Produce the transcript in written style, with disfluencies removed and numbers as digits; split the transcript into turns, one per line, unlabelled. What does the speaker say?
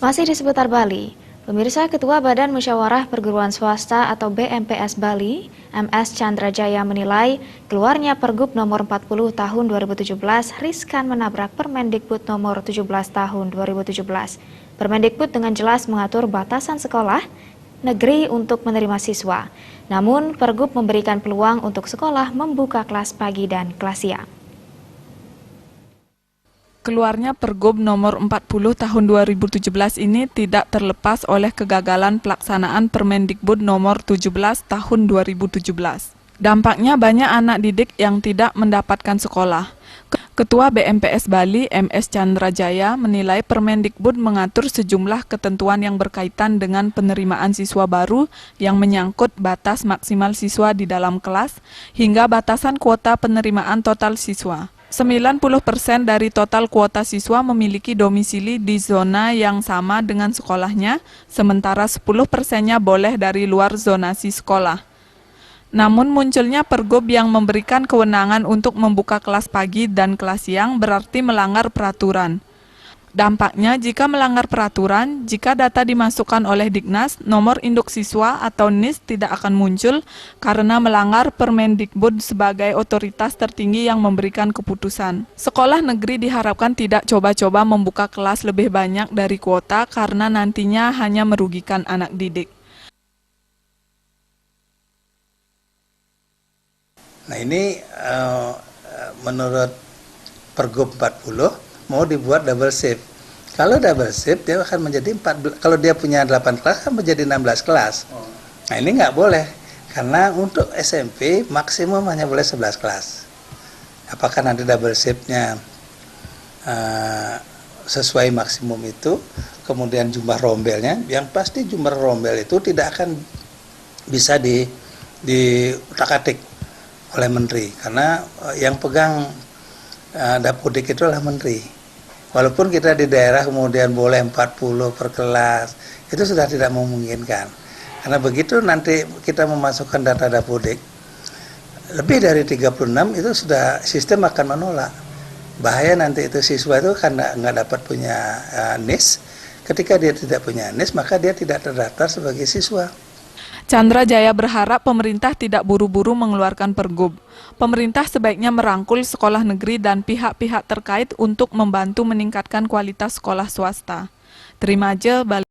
Masih di seputar Bali, pemirsa Ketua Badan Musyawarah Perguruan Swasta atau BMPS Bali, MS Chandrajaya menilai keluarnya Pergub nomor 40 tahun 2017 riskan menabrak Permendikbud nomor 17 tahun 2017. Permendikbud dengan jelas mengatur batasan sekolah negeri untuk menerima siswa. Namun, Pergub memberikan peluang untuk sekolah membuka kelas pagi dan kelas siang.
Keluarnya Pergub nomor 40 tahun 2017 ini tidak terlepas oleh kegagalan pelaksanaan Permendikbud nomor 17 tahun 2017. Dampaknya banyak anak didik yang tidak mendapatkan sekolah. Ketua BMPS Bali, MS Chandrajaya, menilai Permendikbud mengatur sejumlah ketentuan yang berkaitan dengan penerimaan siswa baru yang menyangkut batas maksimal siswa di dalam kelas hingga batasan kuota penerimaan total siswa. 90% dari total kuota siswa memiliki domisili di zona yang sama dengan sekolahnya, sementara 10%-nya boleh dari luar zonasi sekolah. Namun munculnya Pergub yang memberikan kewenangan untuk membuka kelas pagi dan kelas siang berarti melanggar peraturan. Dampaknya, jika melanggar peraturan, jika data dimasukkan oleh Dignas, nomor induk siswa atau NIS tidak akan muncul karena melanggar Permendikbud sebagai otoritas tertinggi yang memberikan keputusan. Sekolah negeri diharapkan tidak coba-coba membuka kelas lebih banyak dari kuota karena nantinya hanya merugikan anak didik.
Nah ini menurut Pergub 40 mau dibuat double shift. Kalau double shift dia akan menjadi 14, kalau dia punya 8 kelas kan menjadi 16 kelas. Nah ini nggak boleh, karena untuk SMP maksimum hanya boleh 11 kelas. Apakah nanti double shiftnya sesuai maksimum itu, kemudian jumlah rombelnya, yang pasti jumlah rombel itu tidak akan bisa diutak-atik oleh menteri, karena yang pegang Dapodik itu adalah menteri. Walaupun kita di daerah kemudian boleh 40 per kelas, itu sudah tidak memungkinkan. Karena begitu nanti kita memasukkan data Dapodik, lebih dari 36 itu sudah sistem akan menolak. Bahaya nanti itu siswa itu karena nggak dapat punya NIS. Ketika dia tidak punya NIS, maka dia tidak terdaftar sebagai siswa.
Chandrajaya berharap pemerintah tidak buru-buru mengeluarkan Pergub. Pemerintah sebaiknya merangkul sekolah negeri dan pihak-pihak terkait untuk membantu meningkatkan kualitas sekolah swasta. Terima aja, Bali.